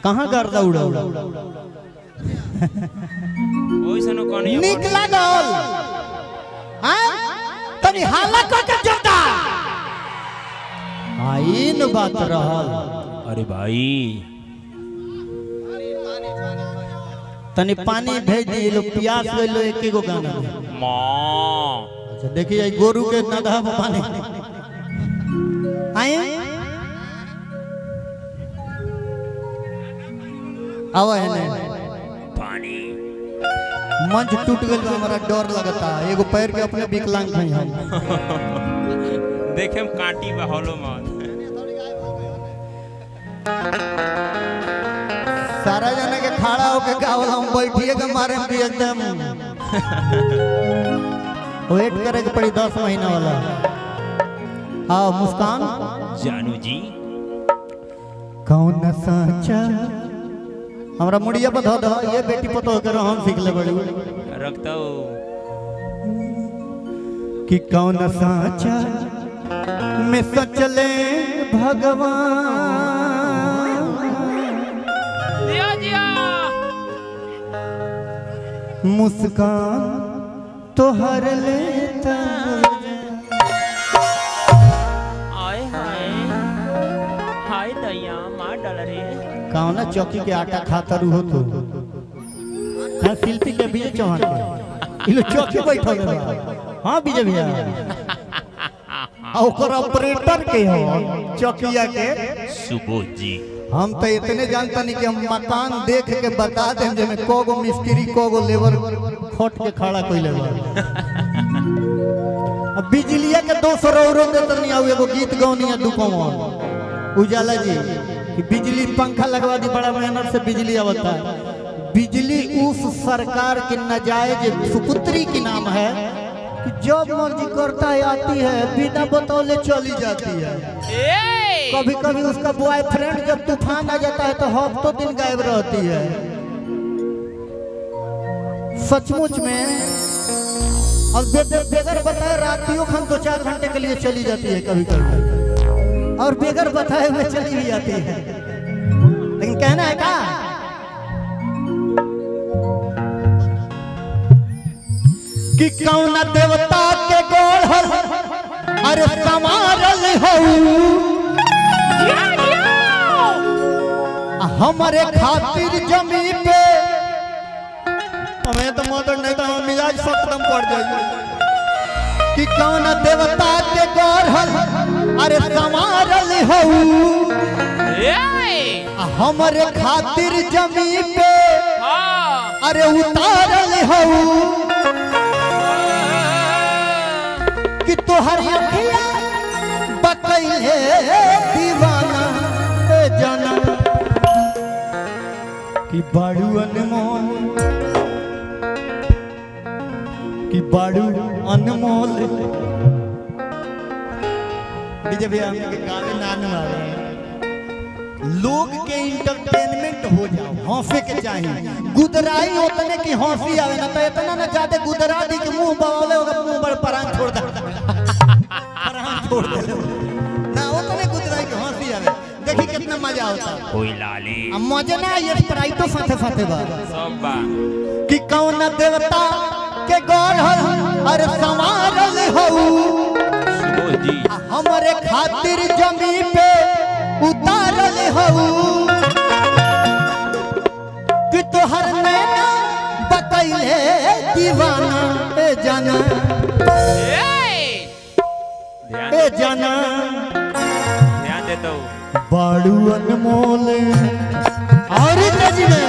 कहाँ गर्दा उड़ा ओइसनो कनी निकला गल हां तनी हाला क के जता आइन बात रहल। अरे भाई तनी पानी भेज दी लो प्यास ले लो एक गो गाना मां। अच्छा देखिए गोरू के नदा पानी आए आवा है ने पानी मंच टूट गल हमारा डर लगता एगो पैर के अपने विकलांग हैं हम देखे हम कांटी बहलो मत सारा जना के खड़ा होके गावल हम बैठिए के मारे भी एकदम वेट करे के पड़ी 10 महीना वाला। आओ मुस्कान जानू जी कौन साचा हमरा मुड़िया पर धो दो ये बेटी पतो कर हम सीख ले बड़ी रखता हो कि कौन साचा में सचले भगवान मुस्कान तो हर लेता आए हाय हाय दैया मार डाल रे कौन चौकी के आटा खाता रू हो तो हां शिल्पी के बीजे चौहान के इलो चौकी बैठल बा। हां बीजे भैया आ ओकर ऑपरेटर के हो चौकिया के सुबोध जी। हम तो इतने जानता नहीं कि हम मकान देख के बता दें जे में कोगो मिस्त्री कोगो लेबर खोट के खड़ा कइले बा। अब बिजलिया के 200 रो देत नहीं आउ एगो गीत गौनिया दुपवन उजाला जी कि बिजली पंखा लगवा दी बड़ा मेहनत से बिजली आवता है। बिजली उस सरकार की नाजायज सुपुत्री की नाम है कि जब मर्जी करता है आती है बिना बतौले चली जाती है। कभी कभी उसका बॉयफ्रेंड जब तूफान आ जाता है तो हफ्तों दिन गायब रहती है। सचमुच में अब बेगर बताए रातियों खन 2-4 घंटे के लिए चली जाती है कभी कभी और बेगर बताए हुए चली भी जाती है। लेकिन कहना है क्या कि कौन देवता के गोड़ अरे समारल हो हमारे खातिर जमी पे हमें तो मदर नहीं तो मिजाज खत्म पड़ जाएगी कि कौन देवता के गढ़ल अरे समारल हो हमारे खातिर जमी पे अरे उतारल हो कि तोहर अखिया बकैले दीवाना जाना कि बाड़ू अनमोल कि बाड़ू अनमोल डीजे भैया हम के गावे नान मारे लोग के इंटरटेनमेंट हो जाओ हंसे के चाहिए गुदराई उतने की हंसी आवे ना तो इतना ना ज्यादा गुदरा दी कि मुंह बावले होगा मुंह बड़ परान छोड़ दे परान छोड़ दे ना उतने गुदराई की हंसी आवे देखी कितना मजा होता कोई लाली मजा ना ये स्प्राइटो साथे साथे बा सब बा कि कौन देवता के गढ़ल अरे संवारल हो सुबोध जी हमारे खातिर जमी पे उतारल हो कि तोहर नैना बतैले दीवाना ए जाना ए जाना ध्यान देता हूँ बाड़ू अनमोल और तेजी में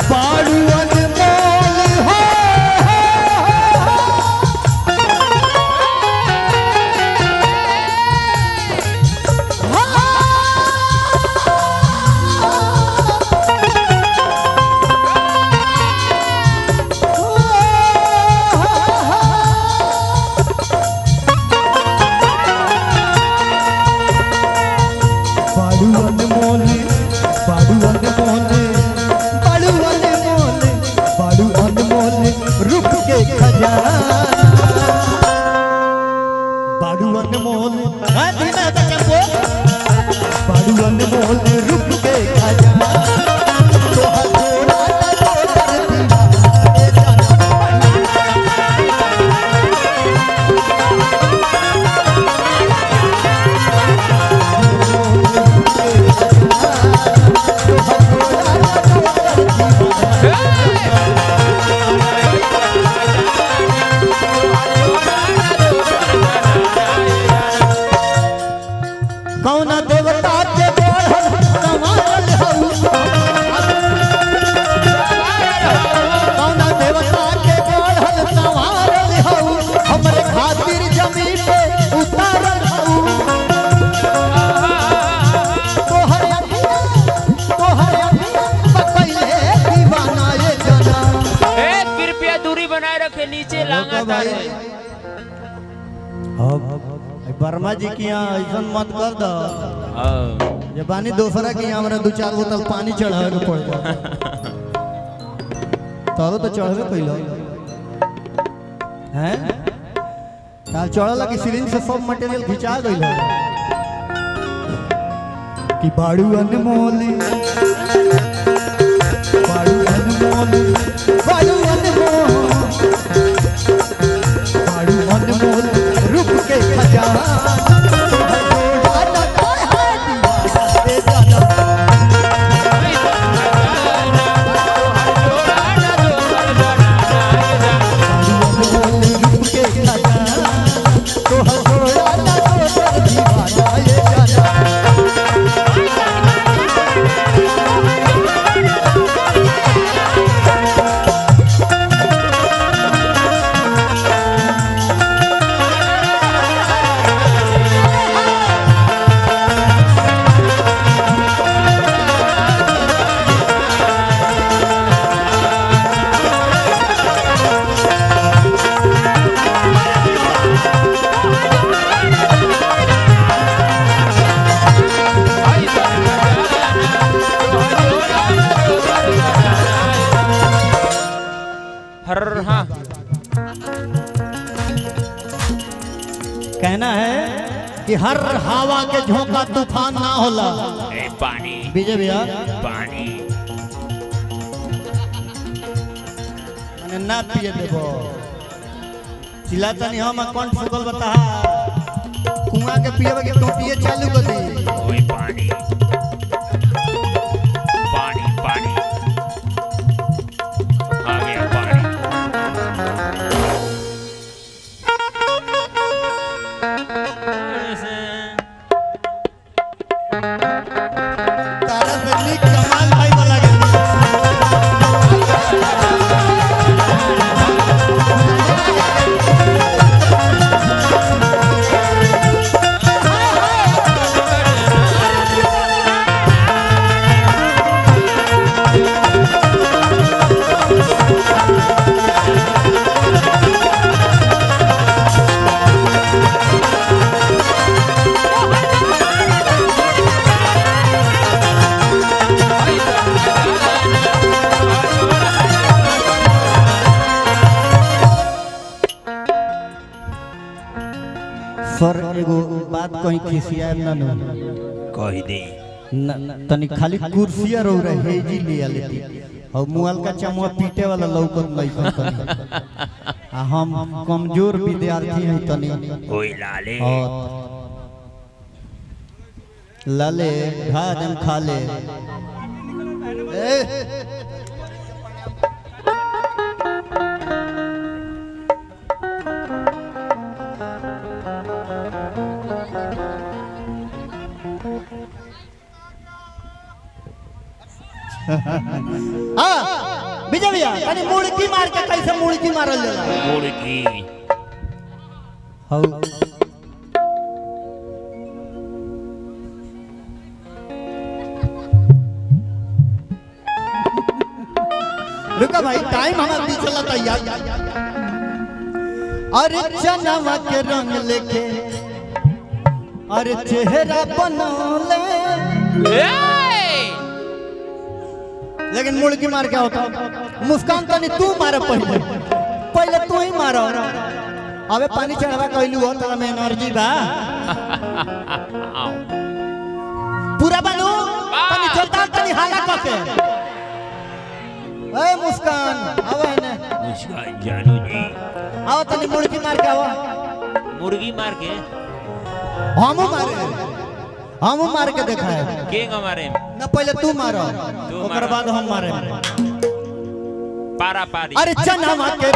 बाड़ू अनमोल हो बाड़ू अनमोल बाडू अनमोल रुक के खजाना तोहर जोड़ा ना दोसर दीवाना ए कौन देवता के बढ़ल संवारल हऊ कौन देवता के बढ़ल संवारल हऊ हमरे खातिर जमीन पे उतारल हऊ तोहर अखियां पकइले दीवाना ये जना कृपया दूरी बनाए रखे नीचे लांगा भाई वर्मा जी की यहाँ ऐसा मत कर दो ये पानी दूसरा की यहाँ हमारा 2-4 बोतल पानी चढ़ावे के पड़ जाए तारो तो चढ़ावे कैलो हैं तार चढ़ला कि सिरिंज से सब मटेरियल खिंचा गइल कि बाड़ू अनमोल बाड़ू अनमोल बाड़ू अनमोल रुक के खजाना कहना है कि हर हवा के झोंका तूफान ना होला पानी विजय भैया पानी मैंने ना पिए देबो चिल्लाता नहीं हम कौन सुगल बता कुआं के पिए के टोटिए चालू कर दी ओए पानी पानी पानी आ गया पानी तारा बदली कमाल भाई वाला के सर एगो बात कहीं खिसिया ना न कह दे तनी खाली कुर्सिया रो रहे जी लिया लेती और मुआल का चमुआ पीटे वाला लौकत नहीं तनी आ हम कमजोर विद्यार्थी हैं तनी ओए लाले और लाले भाजम खा ले ए हाँ विजय भैया तनी मुड़की मार के कैसे मुड़की मारल जाला मुर्गी हौ रुका भाई टाइम हमारा भी चला तैयार अरे चनवा के रंग लेके अरे चेहरा बना ले लेकिन मुड़की मार क्या होता मुस्कान तनी तू मारे पहले पहले तू ही मारो अबे पानी चढ़ावा कहलू हो तोरा में एनर्जी बा पूरा बनू तनी जोरदार तनी हाला करके ए मुस्कान आवे ने मुस्कान जानू जी आओ तनी मुर्गी मार के आओ मुर्गी मार के हम मार के देखा है के हमारे ना पहले तू मारो ओकर बाद हम मारे पारा पारी अरे चना मार के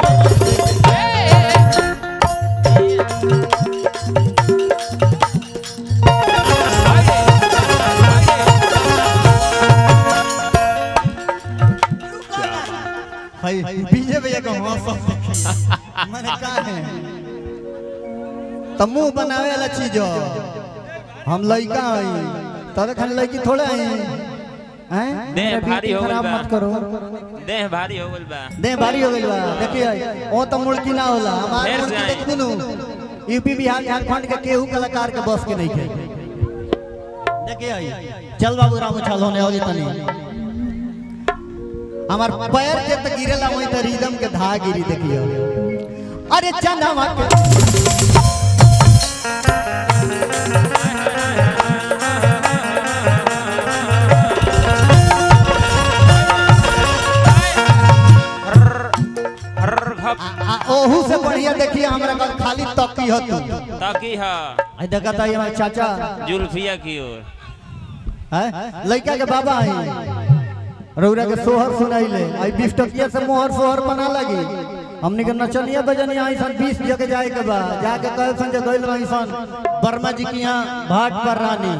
भाई बीजे भैया का मौसम मैंने कहा है तो मुंह बनावे वाला चीज हो हम लड़का हई तोरे खाली लड़की थोड़े हई हैं देह भारी हो गइल खराब बा मत करो देह भारी हो गइल बा देह भारी हो गइल बा देखिए ओ तो मुड़की ना होला हमार फेर से मुड़की आई। देख दिनु यूपी बिहार झारखंड के केहू कलाकार के बस के नहीं के देखिए चल बाबू राम चल होने हो तनी हमार पैर जे त गिरेला वही त रिदम के धा गिरी देखियो अरे चना के ओहू से बढ़िया देखिए हमरा का खाली तकी ह तू ताकि हा आई देखा था हमारे चाचा जुल्फिया की ओर है लड़का के बाबा है रौरा के सोहर सुनाइले आई 20 टकिया से मोहर सोहर बना लगी हमनी के नचनिया बजनिया ऐसन 20 जगह जाए के बा जाके कहे सन जे गइल रही सन वर्मा जी के यहाँ भाट पर रानी